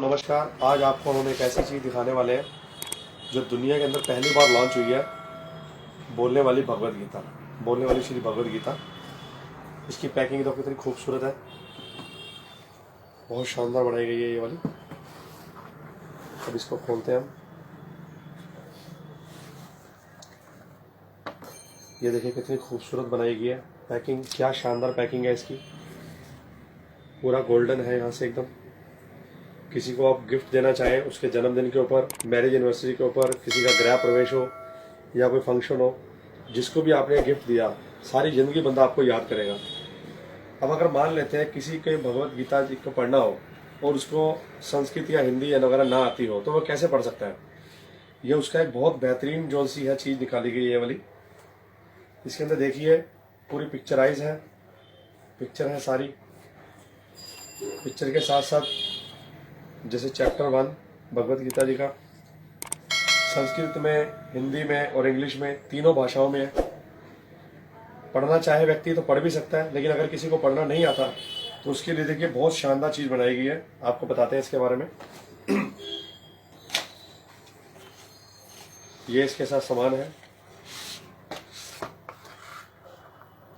नमस्कार। आज आपको हम एक ऐसी चीज़ दिखाने वाले हैं जो दुनिया के अंदर पहली बार लॉन्च हुई है। बोलने वाली भगवत गीता, बोलने वाली श्री भगवत गीता। इसकी पैकिंग तो कितनी खूबसूरत है, बहुत शानदार बनाई गई है ये वाली। अब इसको खोलते हैं हम। ये देखिए कितनी खूबसूरत बनाई गई है पैकिंग, क्या शानदार पैकिंग है इसकी। पूरा गोल्डन है यहाँ से एकदम। किसी को आप गिफ्ट देना चाहें, उसके जन्मदिन के ऊपर, मैरिज एनिवर्सरी के ऊपर, किसी का गृह प्रवेश हो या कोई फंक्शन हो, जिसको भी आपने गिफ्ट दिया सारी ज़िंदगी बंदा आपको याद करेगा। अब अगर मान लेते हैं किसी के भगवत गीता जी को पढ़ना हो और उसको संस्कृत या हिंदी या वगैरह ना आती हो तो वो कैसे पढ़ सकता है। ये उसका एक बहुत बेहतरीन जो सी है चीज़ निकाली गई है वाली। इसके अंदर देखिए पूरी पिक्चराइज है, पिक्चर है सारी। पिक्चर के साथ साथ जैसे चैप्टर 1 भगवत गीता जी का संस्कृत में, हिंदी में और इंग्लिश में, तीनों भाषाओं में है। पढ़ना चाहे व्यक्ति तो पढ़ भी सकता है, लेकिन अगर किसी को पढ़ना नहीं आता तो उसके लिए देखिए बहुत शानदार चीज़ बनाई गई है। आपको बताते हैं इसके बारे में। ये इसके साथ सामान है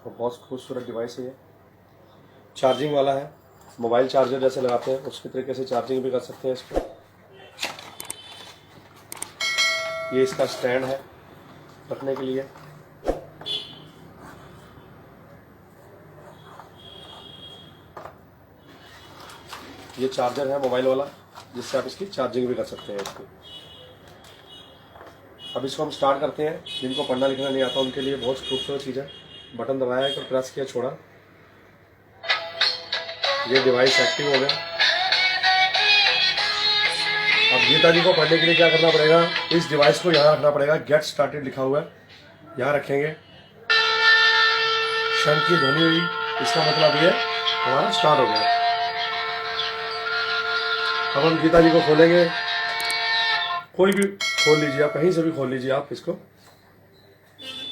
और बहुत खूबसूरत डिवाइस है ये। चार्जिंग वाला है, मोबाइल चार्जर जैसे लगाते हैं उसके तरीके से चार्जिंग भी कर सकते हैं इसको। ये इसका स्टैंड है रखने के लिए। ये चार्जर है मोबाइल वाला, जिससे आप इसकी चार्जिंग भी कर सकते हैं इसकी। अब इसको हम स्टार्ट करते हैं। जिनको पढ़ना लिखना नहीं आता उनके लिए बहुत खूबसूरत चीज़ है। बटन दबाया तो प्रेस किया, छोड़ा, ये डिवाइस एक्टिव हो गया। अब गीता जी को पढ़ने के लिए क्या करना पड़ेगा, इस डिवाइस को यहाँ रखना पड़ेगा। गेट स्टार्टेड लिखा हुआ है, यहाँ रखेंगे। शंख की ध्वनि हुई, इसका मतलब ये हमारा स्टार्ट हो गया। अब हम गीता जी को खोलेंगे। कोई भी खोल लीजिए आप, कहीं से भी खोल लीजिए आप इसको।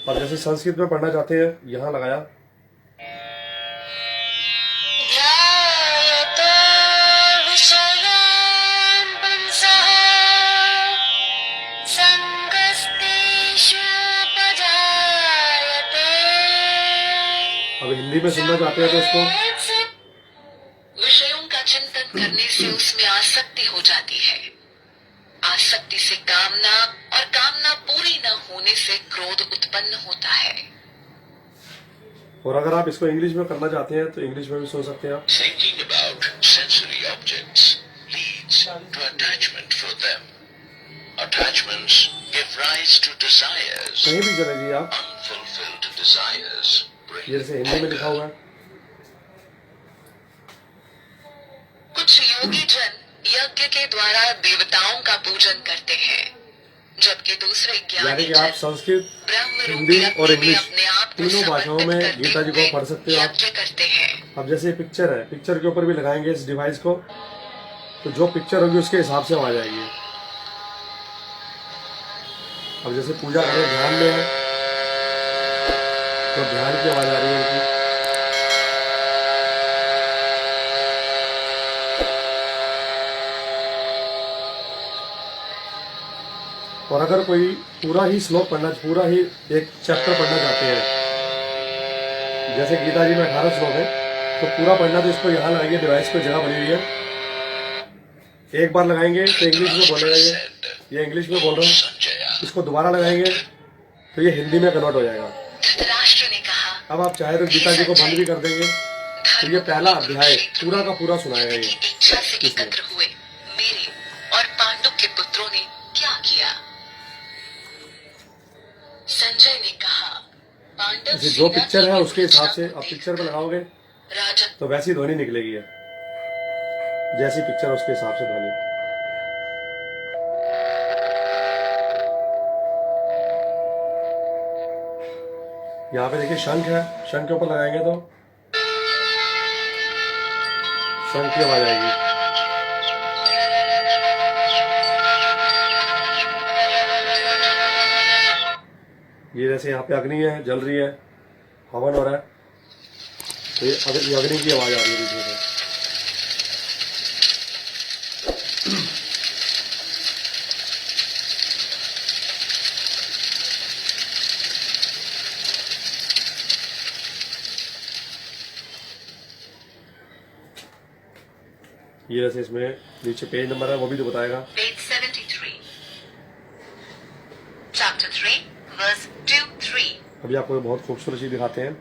और जैसे संस्कृत में पढ़ना चाहते हैं, यहाँ लगाया। अब हिंदी में सुनना चाहते हैं तो इसको। विषयों का चिंतन करने से उसमें आसक्ति हो जाती है। आसक्ति से कामना, और कामना पूरी न होने से क्रोध उत्पन्न होता है। और अगर आप इसको इंग्लिश में करना चाहते हैं तो इंग्लिश में भी सुन सकते हैं आप। Thinking about sensory objects leads to attachment for them. Attachments give rise to desires. कहीं भी चले जाइए आप। Unfulfilled desires bring ये जैसे हिंदी में लिखा हुआ है। कुछ योगी जन यज्ञ के द्वारा देवताओं का पूजन करते हैं, जबकि दूसरे यानी ज्ञानी कि आप जन संस्कृत, ब्रह्म हिंदी रूप और अग्नि में इंग्लिश अपने आप को तीनों भाषाओं में समर्पित गीता जी करते को पढ़ सकते हुए हो आप। यज्ञ करते हैं। अब जैसे पिक्चर है, पिक्चर के ऊपर भी लगाएंगे इस डिवाइस को, तो जो पिक्चर होगी उसके हिसाब से आ जाएगी। अब जैसे पूजा करें, ध्यान में है तो ध्यान की आवाज आ रही है इनकी। और अगर कोई पूरा ही श्लोक पढ़ना, पूरा ही एक चैप्टर पढ़ना चाहते हैं, जैसे गीता जी में 18 श्लोक है, तो पूरा पढ़ना तो इसको यहाँ लगाएंगे। डिवाइस को जगह बनी हुई है, एक बार लगाएंगे तो इंग्लिश में बोलेगा। ये इंग्लिश में बोल रहा हूँ, इसको दोबारा लगाएंगे तो ये हिंदी में कन्वर्ट हो जाएगा। धृतराष्ट्र ने कहा, अब आप चाहे तो गीता जी को बंद भी कर देंगे तो ये पहला अध्याय पूरा का पूरा सुनाएगा ये। इच्छा से एकत्र हुए मेरे और पांडु के पुत्रों ने क्या किया। संजय ने कहा, पांडव जैसे जो पिक्चर है उसके हिसाब से आप पिक्चर पे लगाओगे राजा तो वैसी ध्वनि निकलेगी है, जैसी पिक्चर उसके हिसाब से ध्वनि। यहाँ पे देखिए शंख है, शंख के ऊपर लगाएंगे तो शंख की आवाज आएगी। ये जैसे यहाँ पे अग्नि है, जल रही है, हवन हो रहा है, तो ये अग्नि की आवाज आ रही है बीच में से। ये जैसे इसमें नीचे पेज नंबर है वो भी तो बताएगा। Page 73. Chapter 3, verse 2-3. अभी आपको बहुत खूबसूरत चीज दिखाते हैं।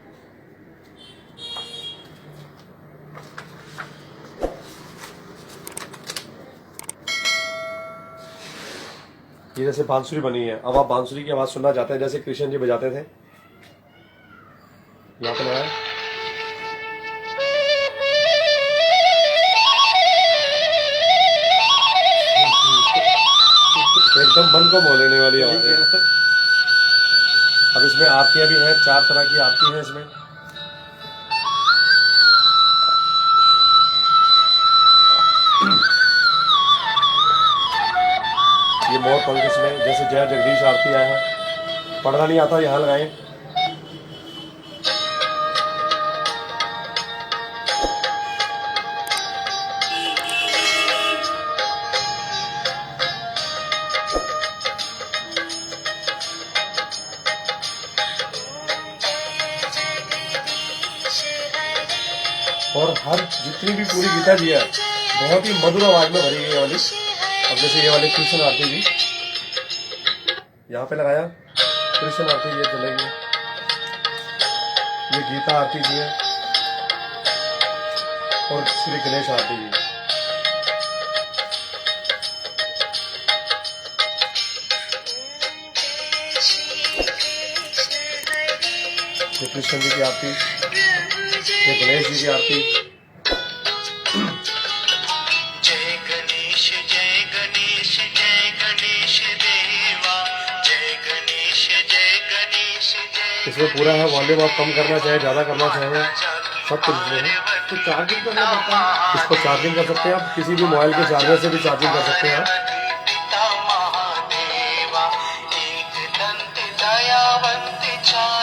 ये जैसे बांसुरी बनी है। अब आप बांसुरी की आवाज सुनना चाहते हैं जैसे कृष्ण जी बजाते थे। यहाँ पे लगाया एकदम मन को मोह लेने वाली आवाज है। अब इसमें आरतियां भी हैं, 4 तरह की आरती है इसमें। ये मोर पंख इसमें जैसे जय जगदीश आरती आया है। पढ़ना नहीं आता यहाँ लगाए। और हर जितनी भी पूरी गीता जी है बहुत ही मधुर आवाज में भरी गई है वाली। अब जैसे ये वाली कृष्ण आरती जी यहाँ पे लगाया, कृष्ण आरती ये चलेगी। ये गीता आरती जी है और श्री गणेश आरती जी। ये कृष्ण जी की आरती, ये गणेश जी की आरती। जय गणेश जय गणेश जय गणेश देवा, जय गणेश जय गणेश जय। इसमें पूरा है वॉल्यूम, आप कम करना चाहे ज्यादा करना चाहे सब कुछ इसमें है। तो चार्जिंग करना पड़ता है। इसको चार्जिंग कर सकते हैं आप, किसी भी मोबाइल के चार्जर से भी चार्जिंग कर सकते हैं आप।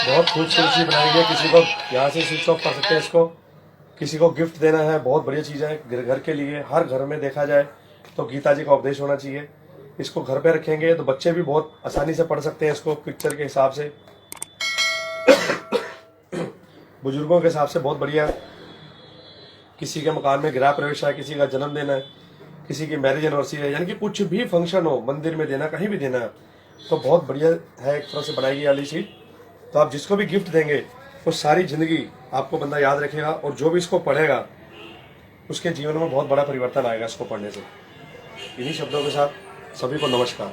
बहुत खूबसूरत चीज बनाई गई है। किसी को यहाँ से स्विच ऑफ कर सकते हैं इसको, किसी को गिफ्ट देना है बहुत बढ़िया चीज है। घर के लिए हर घर में देखा जाए तो गीता जी का उपदेश होना चाहिए। इसको घर पे रखेंगे तो बच्चे भी बहुत आसानी से पढ़ सकते हैं इसको पिक्चर के हिसाब से। बुजुर्गों के हिसाब से बहुत बढ़िया है। किसी के मकान में गृह प्रवेश है, किसी का जन्मदिन है, किसी की मैरिज एनिवर्सरी है, यानी कि कुछ भी फंक्शन हो, मंदिर में देना, कहीं भी देना है, तो बहुत बढ़िया है। एक तरह से बनाई गई वाली चीज। तो आप जिसको भी गिफ्ट देंगे वो सारी जिंदगी आपको बंदा याद रखेगा और जो भी इसको पढ़ेगा उसके जीवन में बहुत बड़ा परिवर्तन आएगा इसको पढ़ने से। इन्हीं शब्दों के साथ सभी को नमस्कार।